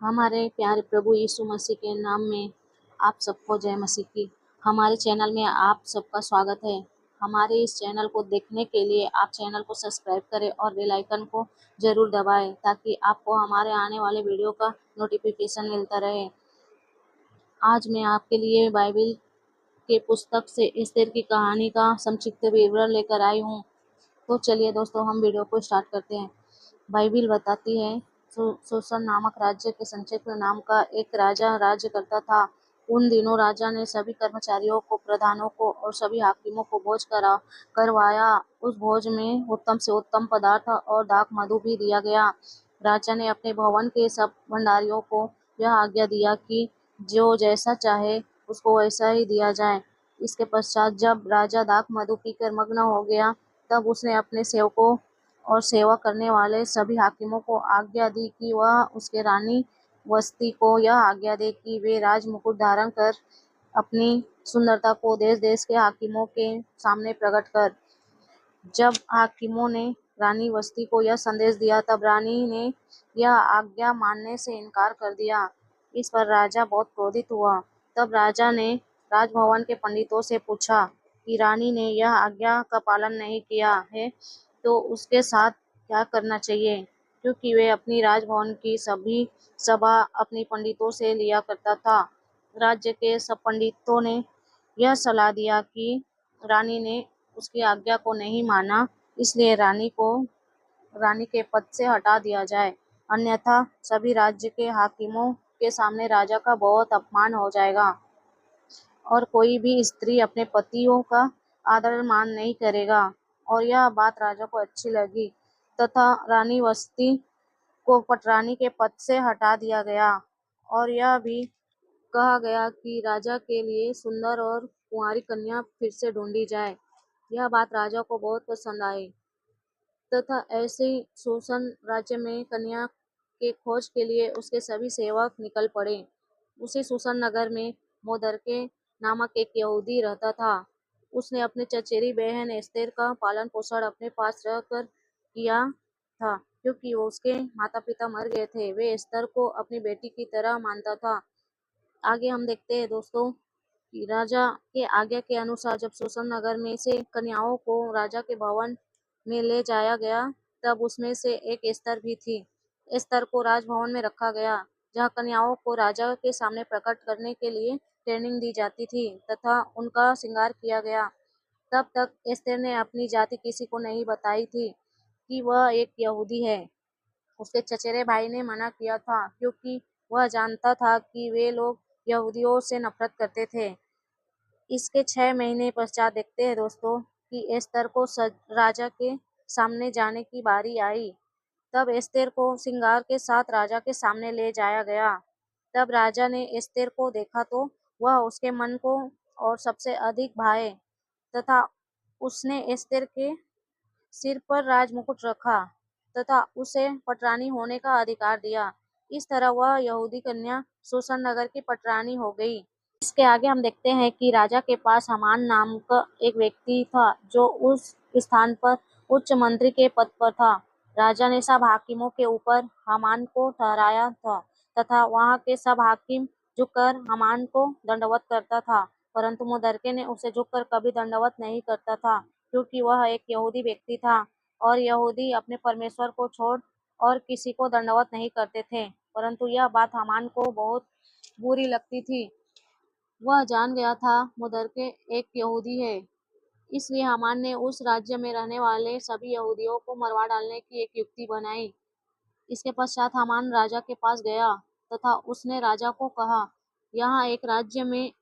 हमारे प्यारे प्रभु यीशु मसीह के नाम में आप सबको जय मसीह की। हमारे चैनल में आप सबका स्वागत है। हमारे इस चैनल को देखने के लिए आप चैनल को सब्सक्राइब करें और बेल आइकन को ज़रूर दबाएं ताकि आपको हमारे आने वाले वीडियो का नोटिफिकेशन मिलता रहे। आज मैं आपके लिए बाइबल के पुस्तक से एस्तेर की कहानी का संक्षिप्त विवरण लेकर आई हूँ। तो चलिए दोस्तों, हम वीडियो को स्टार्ट करते हैं। बाइबल बताती है, शूशन नामक राज्य के संक्षिप्त नाम का एक राजा राज्य करता था। उन दिनों राजा ने सभी कर्मचारियों को, प्रधानों को और सभी हाकिमों को भोज करवाया। उस भोज में उत्तम से उत्तम पदार्थ और दाख मधु भी दिया गया। राजा ने अपने भवन के सब भंडारियों को यह आज्ञा दिया कि जो जैसा चाहे उसको वैसा ही दिया जाए। इसके पश्चात जब राजा दाख मधु पीकर मग्न हो गया, तब उसने अपने सेवकों और सेवा करने वाले सभी हाकिमों को आज्ञा दी कि वह उसके रानी वस्ती को यह आज्ञा दे कि वे राज मुकुट धारण कर अपनी सुंदरता को देश देश के हाकिमों के सामने प्रकट कर। जब हाकिमों ने रानी वस्ती को यह संदेश दिया, तब रानी ने यह आज्ञा मानने से इनकार कर दिया। इस पर राजा बहुत क्रोधित हुआ। तब राजा ने राजभवन के पंडितों से पूछा कि रानी ने यह आज्ञा का पालन नहीं किया है तो उसके साथ क्या करना चाहिए, क्योंकि वे अपनी राजभवन की सभी सभा अपनी पंडितों से लिया करता था। राज्य के सब पंडितों ने यह सलाह दिया कि रानी ने उसकी आज्ञा को नहीं माना, इसलिए रानी के पद से हटा दिया जाए, अन्यथा सभी राज्य के हाकिमों के सामने राजा का बहुत अपमान हो जाएगा और कोई भी स्त्री अपने पतियों का आदर मान नहीं करेगा। और यह बात राजा को अच्छी लगी तथा रानी वस्ती को पटरानी के पद से हटा दिया गया। और यह भी कहा गया कि राजा के लिए सुंदर और कुंवारी कन्या फिर से ढूंढी जाए। यह बात राजा को बहुत पसंद आई तथा ऐसे ही शूशन राज्य में कन्या के खोज के लिए उसके सभी सेवक निकल पड़े। उसी शूशन नगर में मोर्देकै नामक एक यहूदी रहता था। उसने अपनी चचेरी बहन एस्तेर का पालन पोषण अपने पास रहकर किया था, क्योंकि वो उसके माता पिता मर गए थे। वे एस्तेर को अपनी बेटी की तरह मानता था। आगे हम देखते हैं दोस्तों कि राजा के आज्ञा के अनुसार जब शूशन नगर में से कन्याओं को राजा के भवन में ले जाया गया, तब उसमें से एक एस्तेर भी थी। एस्तेर को राजभवन में रखा गया, जहाँ कन्याओं को राजा के सामने प्रकट करने के लिए ट्रेनिंग दी जाती थी तथा उनका श्रृंगार किया गया। तब तक एस्तेर ने अपनी जाति किसी को नहीं बताई थी कि वह एक यहूदी है। उसके चचेरे भाई ने मना किया था, क्योंकि वह जानता था कि वे लोग यहूदियों से नफरत करते थे। इसके 6 महीने पश्चात देखते हैं दोस्तों कि एस्तेर को राजा के सामने जाने की बारी आई। तब एस्तेर को श्रृंगार के साथ राजा के सामने ले जाया गया। तब राजा ने एस्तेर को देखा तो वह उसके मन को और सबसे अधिक भाए तथा उसने एस्तेर के सिर पर राजमुकुट रखा तथा उसे पटरानी होने का अधिकार दिया। इस तरह वह यहूदी कन्या शूशन नगर की पटरानी हो गई। इसके आगे हम देखते हैं कि राजा के पास हामान नाम का एक व्यक्ति था, जो उस स्थान पर उच्च मंत्री के पद पर था। राजा ने सब हाकिमों के ऊपर हामान को ठहराया था तथा वहाँ के सब हाकिम झुककर हामान को दंडवत करता था, परंतु मोर्देकै ने उसे झुककर कभी दंडवत नहीं करता था, क्योंकि वह एक यहूदी व्यक्ति था और यहूदी अपने परमेश्वर को छोड़ और किसी को दंडवत नहीं करते थे। परंतु यह बात हामान को बहुत बुरी लगती थी। वह जान गया था मोर्देकै एक यहूदी है, इसलिए हामान ने उस राज्य में रहने वाले सभी यहूदियों को मरवा डालने की एक युक्ति बनाई। इसके पश्चात हामान राजा के पास गया तथा उसने राजा को कहा, यहाँ एक राज्य में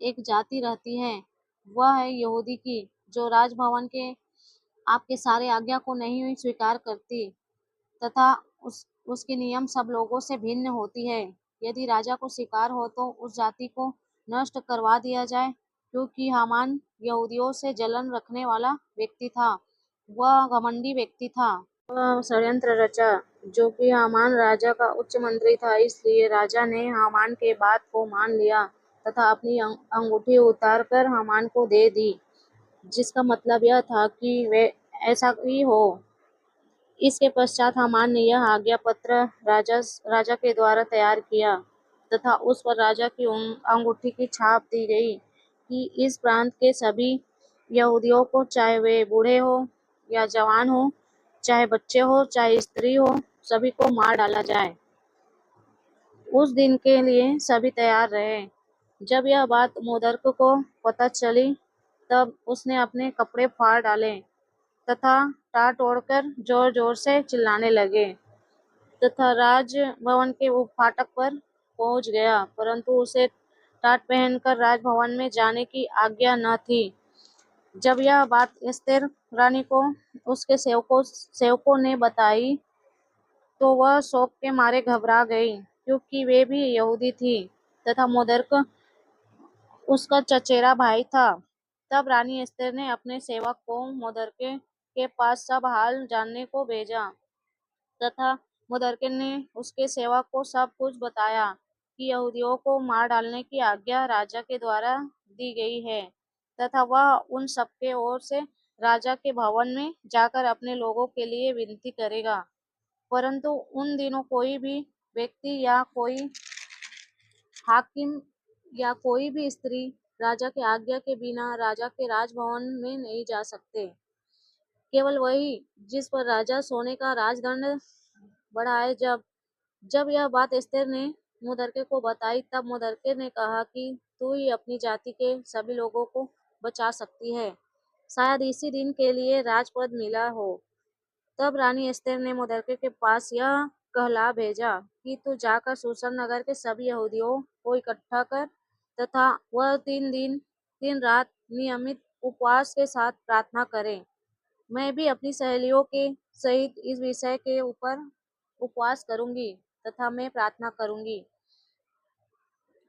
एक जाति रहती है, वह है यहूदी की, जो राजभवन के आपके सारे आज्ञा को नहीं स्वीकार करती तथा उसके नियम सब लोगों से भिन्न होती है। यदि राजा को स्वीकार हो तो उस जाति को नष्ट करवा दिया जाए, क्योंकि हामान यहूदियों से जलन रखने वाला व्यक्ति था। वह घमंडी व्यक्ति था। वह षड्यंत्र रचा, जो कि हामान राजा का उच्च मंत्री था। इसलिए राजा ने हामान के बात को मान लिया तथा अपनी अंगूठी उतारकर हामान को दे दी, जिसका मतलब यह था कि वे ऐसा ही हो। इसके पश्चात हामान ने यह आज्ञा पत्र राजा के द्वारा तैयार किया तथा उस पर राजा की अंगूठी की छाप दी गई कि इस प्रांत के सभी यहूदियों को, चाहे वे बूढ़े हो या जवान हो, चाहे बच्चे हो चाहे स्त्री हो, सभी को मार डाला जाए। उस दिन के लिए सभी तैयार रहे। जब यह बात मोदर्क को पता चली तब उसने अपने कपड़े फाड़ डाले तथा टाट ओढ़कर जोर जोर से चिल्लाने लगे तथा राजभवन के फाटक पर पहुंच गया, परंतु उसे टाट पहनकर राजभवन में जाने की आज्ञा न थी। जब यह बात एस्तेर रानी को उसके सेवकों ने बताई तो वह शोक के मारे घबरा गई, क्योंकि वे भी यहूदी थी तथा मोदर्क उसका चचेरा भाई था। तब रानी एस्तेर ने अपने सेवक को मोदर्के के पास सब हाल जानने को भेजा तथा मोदर्के ने उसके सेवक को सब कुछ बताया कि यहूदियों को मार डालने की आज्ञा राजा के द्वारा दी गई है तथा वह उन सबके ओर से राजा के भवन में जाकर अपने लोगों के लिए विनती करेगा। परंतु उन दिनों कोई भी व्यक्ति या कोई हाकिम या कोई भी स्त्री राजा की आज्ञा के बिना राजा के राजभवन में नहीं जा सकते। केवल वही जिस पर राजा सोने का राजदंड बढ़ाए। जब जब यह बात एस्तेर ने मुदरके को बताई तब मुदरके ने कहा कि तू ही अपनी जाति के सभी लोगों को बचा सकती है, शायद इसी दिन के लिए राजपद मिला हो। तब रानी एस्तेर ने मुदरके के पास यह कहला भेजा कि तू जाकर सूसन नगर के सभी यहूदियों को इकट्ठा कर तथा वह 3 दिन 3 रात नियमित उपवास के साथ प्रार्थना करें। मैं भी अपनी सहेलियों के सहित इस विषय के ऊपर उपवास करूंगी तथा मैं प्रार्थना करूंगी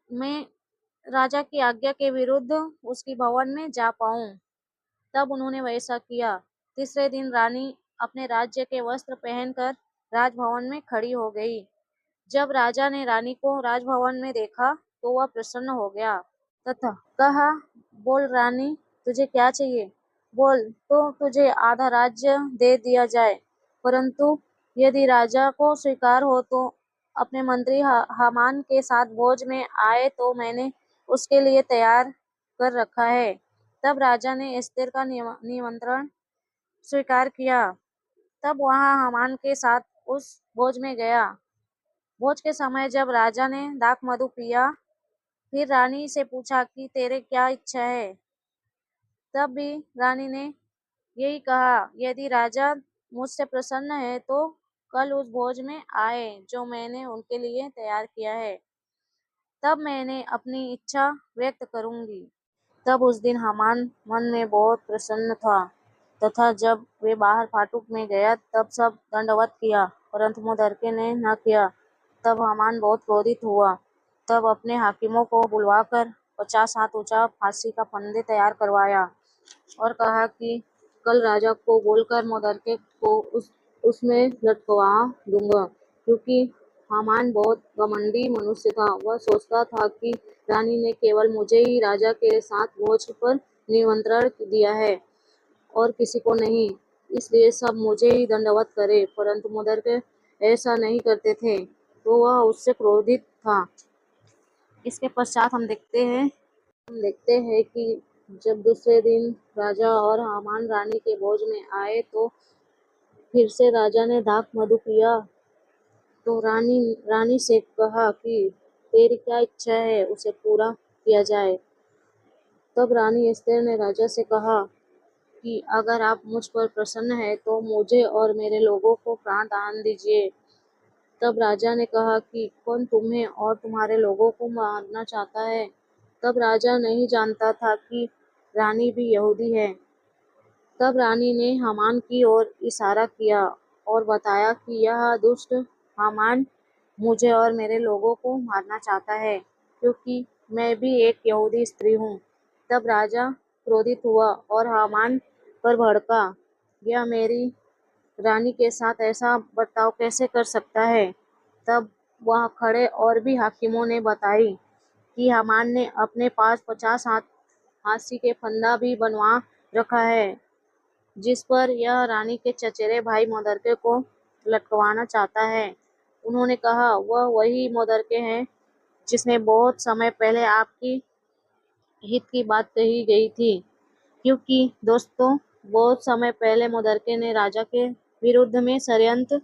मैं राजा की आज्ञा के विरुद्ध उसकी भवन में जा पाऊं। तब उन्होंने वैसा किया। तीसरे दिन रानी अपने राज्य के वस्त्र पहनकर राजभवन में खड़ी हो गई। जब राजा ने रानी को राजभवन में देखा तो वह प्रसन्न हो गया तथा कहा, बोल रानी, तुझे क्या चाहिए? बोल तो तुझे आधा राज्य दे दिया जाए। परंतु यदि राजा को स्वीकार हो तो अपने मंत्री हामान के साथ भोज में आए तो मैंने उसके लिए तैयार कर रखा है। तब राजा ने एस्तेर का निमंत्रण स्वीकार किया। तब वहां हामान के साथ उस भोज में गया। भोज के समय जब राजा ने दाख मधु पिया, फिर रानी से पूछा कि तेरे क्या इच्छा है? तब भी रानी ने यही कहा, यदि राजा मुझसे प्रसन्न है तो कल उस भोज में आए जो मैंने उनके लिए तैयार किया है, तब मैंने अपनी इच्छा व्यक्त करूंगी। तब उस दिन हामान मन में बहुत प्रसन्न था तथा जब वे बाहर फाटक में गया तब सब दंडवत किया, परंतु मुदरके ने न किया। तब हामान बहुत क्रोधित हुआ। तब अपने हाकिमों को बुलवाकर 50 हाथ ऊंचा फांसी का फंदे तैयार करवाया और कहा कि कल राजा को बोलकर मुदरके को उसमें लटकवा दूंगा, क्योंकि हामान बहुत घमंडी मनुष्य था। वह सोचता था कि रानी ने केवल मुझे ही राजा के साथ भोज पर निमंत्रण दिया है और किसी को नहीं, इसलिए सब मुझे ही दंडवत करे। परंतु मुदरके ऐसा नहीं करते थे, तो वह उससे क्रोधित था। इसके पश्चात हम देखते हैं कि जब दूसरे दिन राजा और हामान रानी के भोज में आए तो फिर से राजा ने दाख मधु पिया। तो रानी से कहा कि तेरी क्या इच्छा है, उसे पूरा किया जाए। तब रानी एस्तेर ने राजा से कहा कि अगर आप मुझ पर प्रसन्न हैं तो मुझे और मेरे लोगों को प्राण दान दीजिए। तब राजा ने कहा कि कौन तुम्हें और तुम्हारे लोगों को मारना चाहता है? तब राजा नहीं जानता था कि रानी भी यहूदी है। तब रानी ने हामान की ओर इशारा किया और बताया कि यह दुष्ट हामान मुझे और मेरे लोगों को मारना चाहता है, क्योंकि मैं भी एक यहूदी स्त्री हूँ। तब राजा क्रोधित हुआ और हामान पर भड़का, यह मेरी रानी के साथ ऐसा बर्ताव कैसे कर सकता है? तब वहाँ खड़े और भी हाकिमों ने बताई कि हामान ने अपने पास 50 हाथ फांसी के फंदा भी बनवा रखा है जिस पर यह रानी के चचेरे भाई मोदरके को लटकवाना चाहता है। उन्होंने कहा, वह वही मोदरके है जिसने बहुत समय पहले आपकी हित की बात कही गई थी। क्योंकि दोस्तों, बहुत समय पहले मोदरके ने राजा के विरुद्ध में षड्यंत्र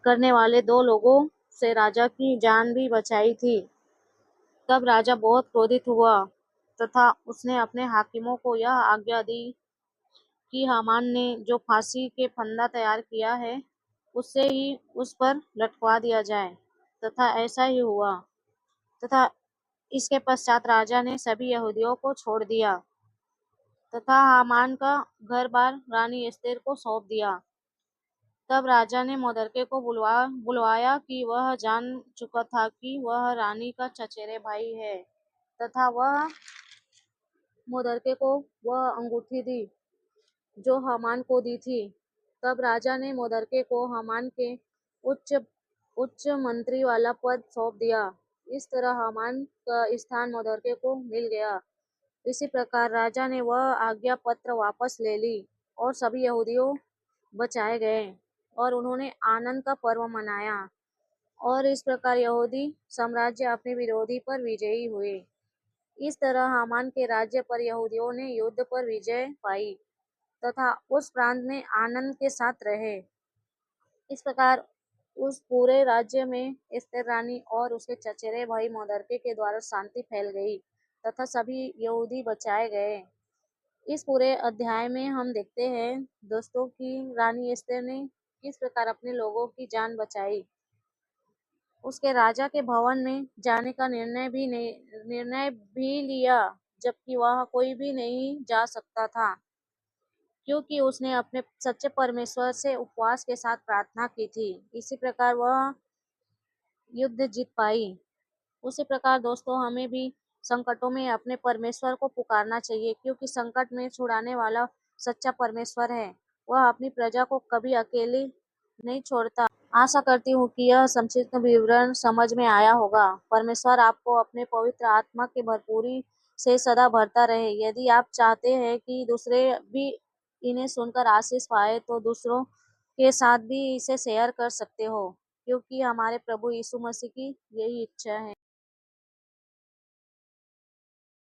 करने वाले 2 लोगों से राजा की जान भी बचाई थी। तब राजा बहुत क्रोधित हुआ तथा उसने अपने हाकिमों को यह आज्ञा दी कि हामान ने जो फांसी के फंदा तैयार किया है, उससे ही उस पर लटकवा दिया जाए। तथा ऐसा ही हुआ। तथा इसके पश्चात राजा ने सभी यहूदियों को छोड़ दिया तथा हामान का घर-बार रानी एस्तेर को सौंप दिया। तब राजा ने मोदरके को बुलवाया कि वह जान चुका था कि वह रानी का चचेरे भाई है, तथा वह मोदरके को वह अंगूठी दी जो हामान को दी थी। तब राजा ने मोदरके को हामान के उच्च उच्च मंत्री वाला पद सौंप दिया। इस तरह हामान का स्थान मोदरके को मिल गया। इसी प्रकार राजा ने वह आज्ञा पत्र वापस ले ली और सभी यहूदियों बचाए गए और उन्होंने आनंद का पर्व मनाया। और इस प्रकार यहूदी साम्राज्य अपने विरोधी पर विजयी हुए। इस तरह हामान के राज्य पर यहूदियों ने युद्ध पर विजय पाई तथा उस प्रांत में आनंद के साथ रहे। इस प्रकार उस पूरे राज्य में एस्तेर रानी और उसके चचेरे भाई मोदरके के द्वारा शांति फैल गई तथा सभी यहूदी बचाए गए। इस पूरे अध्याय में हम देखते हैं दोस्तों कि रानी एस्तेर ने किस प्रकार अपने लोगों की जान बचाई। उसके राजा के भवन में जाने का निर्णय भी लिया, जबकि वह कोई भी नहीं जा सकता था, क्योंकि उसने अपने सच्चे परमेश्वर से उपवास के साथ प्रार्थना की थी। इसी प्रकार वह युद्ध जीत पाई। उसी प्रकार दोस्तों, हमें भी संकटों में अपने परमेश्वर को पुकारना चाहिए, क्योंकि संकट में छुड़ाने वाला सच्चा परमेश्वर है। वह अपनी प्रजा को कभी अकेले नहीं छोड़ता। आशा करती हूँ कि यह संक्षिप्त विवरण समझ में आया होगा। परमेश्वर आपको अपने पवित्र आत्मा की भरपूरी से सदा भरता रहे। यदि आप चाहते हैं कि दूसरे भी इन्हें सुनकर आशीष पाए, तो दूसरों के साथ भी इसे शेयर कर सकते हो, क्योंकि हमारे प्रभु यीशु मसीह की यही इच्छा है।